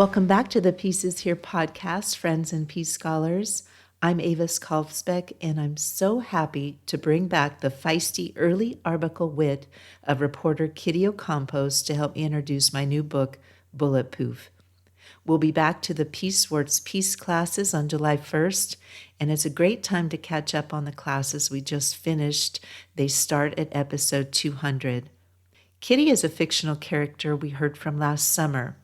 Welcome back to the Pieces Here podcast, friends and peace scholars. I'm Avis Kalfsbeek, and I'm so happy to bring back the feisty early arbuckle wit of reporter Kitty Ocampos to help me introduce my new book, Bullet Poof. We'll be back to the Peace Works Peace classes on July 1st, and it's a great time to catch up on the classes we just finished. They start at episode 200. Kitty is a fictional character we heard from last summer.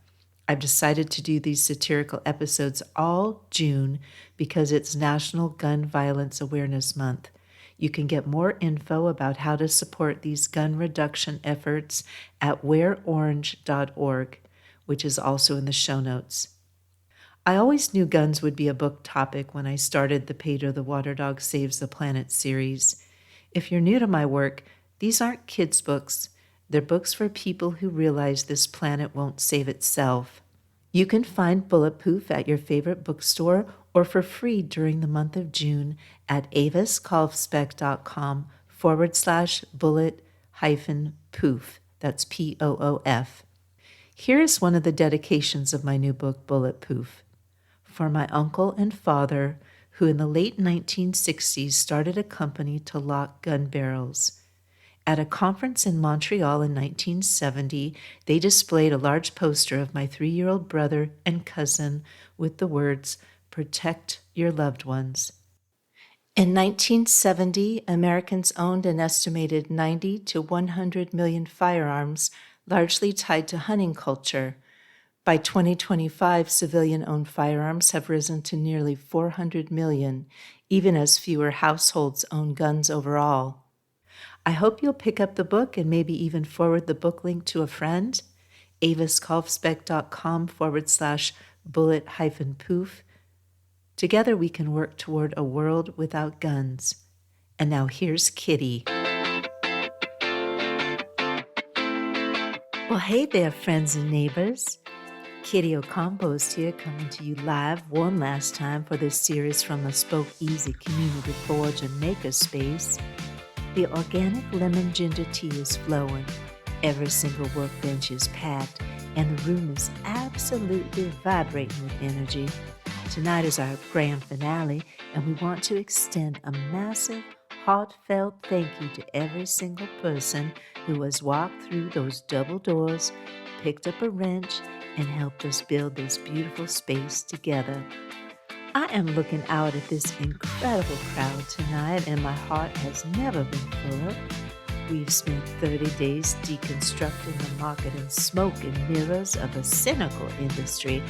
I've decided to do these satirical episodes all June because it's National Gun Violence Awareness Month. You can get more info about how to support these gun reduction efforts at wearorange.org, which is also in the show notes. I always knew guns would be a book topic when I started the Pedro the Water Dog Saves the Planet series. If you're new to my work, these aren't kids' books. They're books for people who realize this planet won't save itself. You can find Bullet Poof at your favorite bookstore or for free during the month of June at aviskalfsbeek.com/bullet-poof. That's Poof. Here is one of the dedications of my new book, Bullet Poof. For my uncle and father, who in the late 1960s started a company to lock gun barrels. At a conference in Montreal in 1970, they displayed a large poster of my 3-year-old brother and cousin with the words, "Protect your loved ones." In 1970, Americans owned an estimated 90 to 100 million firearms, largely tied to hunting culture. By 2025, civilian-owned firearms have risen to nearly 400 million, even as fewer households own guns overall. I hope you'll pick up the book and maybe even forward the book link to a friend. aviskalfsbeek.com/bullet-poof. Together we can work toward a world without guns. And now here's Kitty. Well, hey there, friends and neighbors. Kitty Ocampos here, coming to you live one last time for this series from the Spoke Easy Community Forge and Makerspace. The organic lemon ginger tea is flowing, every single workbench is packed, and the room is absolutely vibrating with energy. Tonight is our grand finale, and we want to extend a massive, heartfelt thank you to every single person who has walked through those double doors, picked up a wrench, and helped us build this beautiful space together. I am looking out at this incredible crowd tonight, and my heart has never been fuller. We've spent 30 days deconstructing the market and smoke and mirrors of a cynical industry,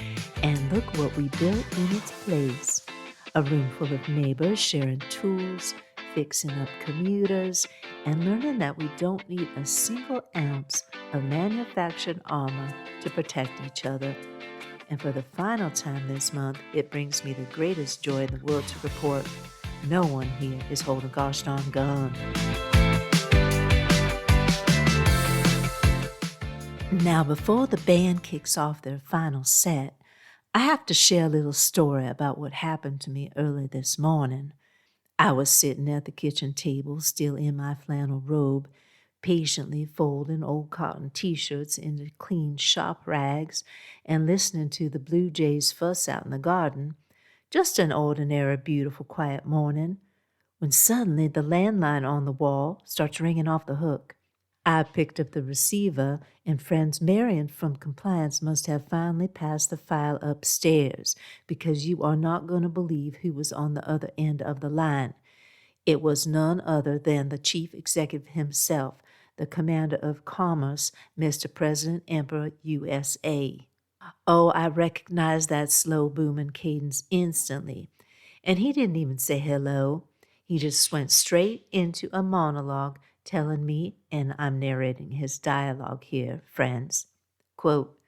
and look what we built in its place. A room full of neighbors sharing tools, fixing up commuters, and learning that we don't need a single ounce of manufactured armor to protect each other. And for the final time this month, it brings me the greatest joy in the world to report no one here is holding a gosh darn gun. Now, before the band kicks off their final set, I have to share a little story about what happened to me early this morning. I was sitting at the kitchen table, still in my flannel robe, patiently folding old cotton t-shirts into clean shop rags and listening to the blue jays fuss out in the garden. Just an ordinary, beautiful, quiet morning, when suddenly the landline on the wall starts ringing off the hook. I picked up the receiver, and friends Marion from compliance must have finally passed the file upstairs, because you are not going to believe who was on the other end of the line. It was none other than the chief executive himself, the commander of commerce, Mr. President Emperor USA. Oh, I recognized that slow booming cadence instantly. And he didn't even say hello. He just went straight into a monologue telling me, and I'm narrating his dialogue here, friends, quote,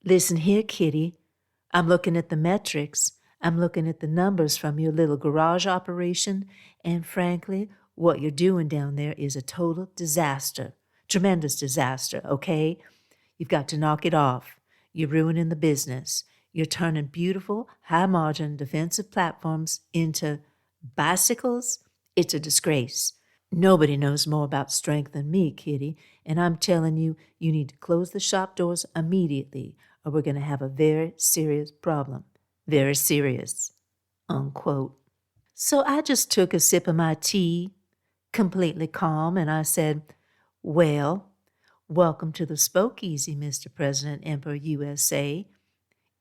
"Listen here, Kitty. I'm looking at the metrics. I'm looking at the numbers from your little garage operation, and frankly, what you're doing down there is a total disaster. Tremendous disaster, okay? You've got to knock it off. You're ruining the business. You're turning beautiful, high-margin defensive platforms into bicycles. It's a disgrace. Nobody knows more about strength than me, Kitty, and I'm telling you, you need to close the shop doors immediately, or we're going to have a very serious problem. Very serious, unquote. So I just took a sip of my tea, completely calm, and I said, well, welcome to the Spokeasy, Mr. President, Emperor USA.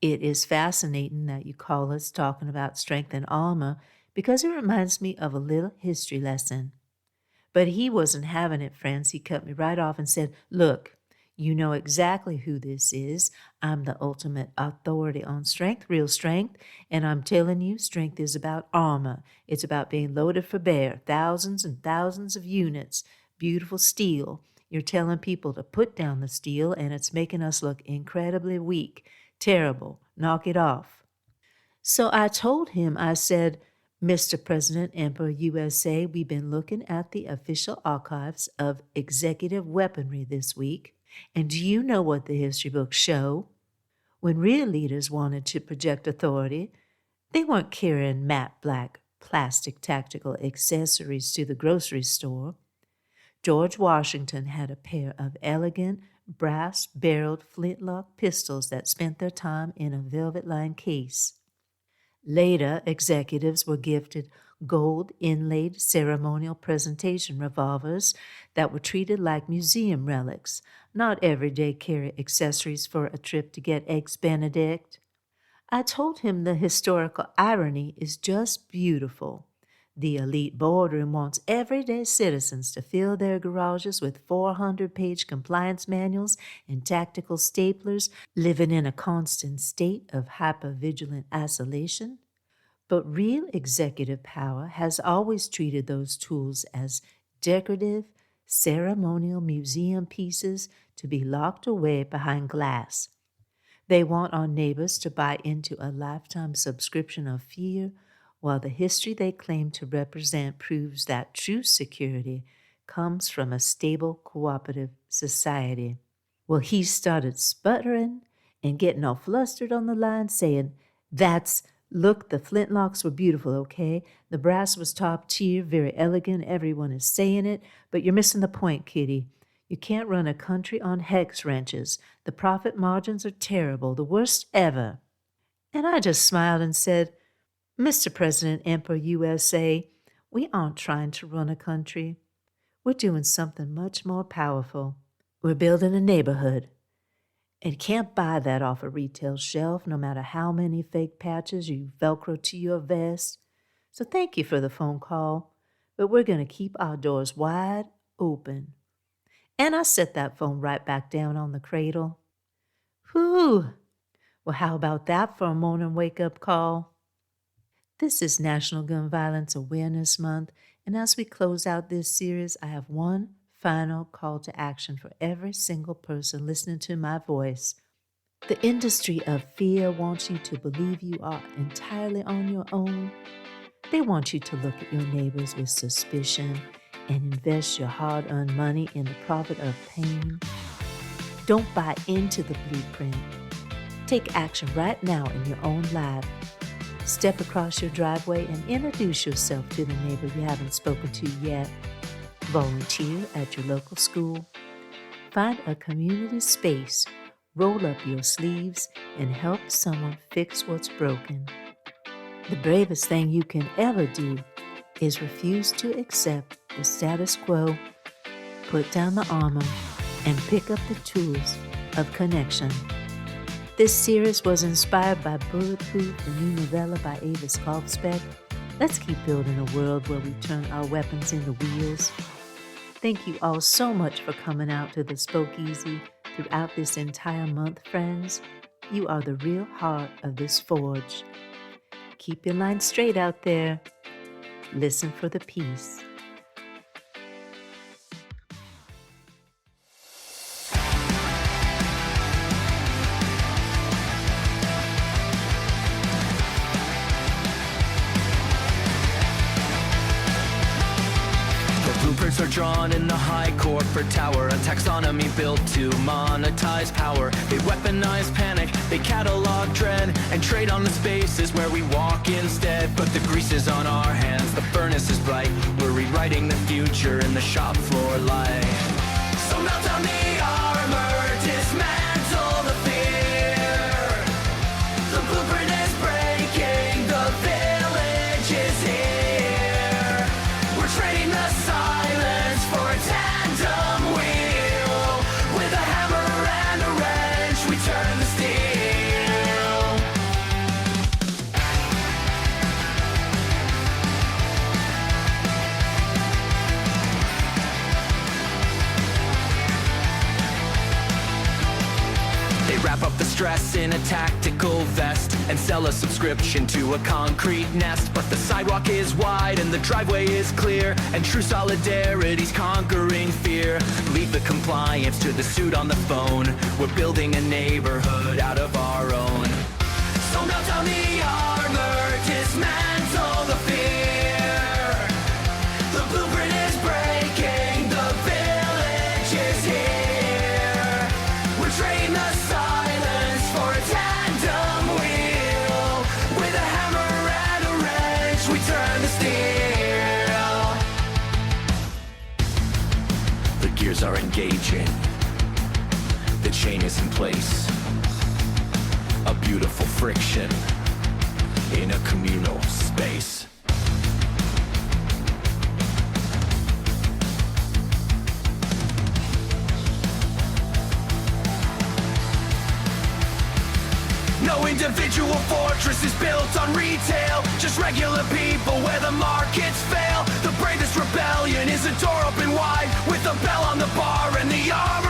It is fascinating that you call us talking about strength and armor because it reminds me of a little history lesson. But he wasn't having it, friends. He cut me right off and said, look, you know exactly who this is. I'm the ultimate authority on strength, real strength, and I'm telling you, strength is about armor. It's about being loaded for bear, thousands and thousands of units, beautiful steel. You're telling people to put down the steel, and it's making us look incredibly weak, terrible, knock it off. So I told him, I said, Mr. President, Emperor USA, we've been looking at the official archives of executive weaponry this week. And do you know what the history books show? When real leaders wanted to project authority, they weren't carrying matte black plastic tactical accessories to the grocery store. George Washington had a pair of elegant, brass-barreled flintlock pistols that spent their time in a velvet-lined case. Later, executives were gifted gold-inlaid ceremonial presentation revolvers that were treated like museum relics, not everyday carry accessories for a trip to get Eggs Benedict. I told him the historical irony is just beautiful. The elite boardroom wants everyday citizens to fill their garages with 400-page compliance manuals and tactical staplers, living in a constant state of hypervigilant isolation. But real executive power has always treated those tools as decorative, ceremonial museum pieces to be locked away behind glass. They want our neighbors to buy into a lifetime subscription of fear, while the history they claim to represent proves that true security comes from a stable, cooperative society. Well, he started sputtering and getting all flustered on the line, saying, Look, the flintlocks were beautiful, okay? The brass was top tier, very elegant, everyone is saying it, but you're missing the point, Kitty. You can't run a country on hex wrenches. The profit margins are terrible, the worst ever. And I just smiled and said, Mr. President, Emperor USA, we aren't trying to run a country. We're doing something much more powerful. We're building a neighborhood. And you can't buy that off a retail shelf, no matter how many fake patches you Velcro to your vest. So thank you for the phone call, but we're going to keep our doors wide open. And I set that phone right back down on the cradle. Whew! Well, how about that for a morning wake-up call? This is National Gun Violence Awareness Month, and as we close out this series, I have one final call to action for every single person listening to my voice. The industry of fear wants you to believe you are entirely on your own. They want you to look at your neighbors with suspicion and invest your hard-earned money in the profit of pain. Don't buy into the blueprint. Take action right now in your own life. Step across your driveway and introduce yourself to the neighbor you haven't spoken to yet. Volunteer at your local school. Find a community space, roll up your sleeves, and help someone fix what's broken. The bravest thing you can ever do is refuse to accept the status quo, put down the armor, and pick up the tools of connection. This series was inspired by Bullet Poof, the new novella by Avis Kalfsbeek. Let's keep building a world where we turn our weapons into wheels. Thank you all so much for coming out to the Spokeasy throughout this entire month, friends. You are the real heart of this forge. Keep your line straight out there. Listen for the peace. Blueprints are drawn in the high corporate tower, a taxonomy built to monetize power. They weaponize panic, they catalog dread, and trade on the spaces where we walk instead. But the grease is on our hands, the furnace is bright. We're rewriting the future in the shop floor light. So melt down the armor, dismantle the fear. dress in a tactical vest and sell a subscription to a concrete nest. But the sidewalk is wide and the driveway is clear, and true solidarity's conquering fear. Leave the compliance to the suit on the phone. We're building a neighborhood out of our own. So melt down the armor, dismantle the fear. The blueprint is breaking, the village is here. We're trading the silence for a tandem wheel. With a hammer and a wrench, we turn the steel. The gears are engaging, the chain is in place. A beautiful friction in a communal space. No individual fortress is built on retail, just regular people where the markets fail. The bravest rebellion is a door open wide with a bell on the bar and the armor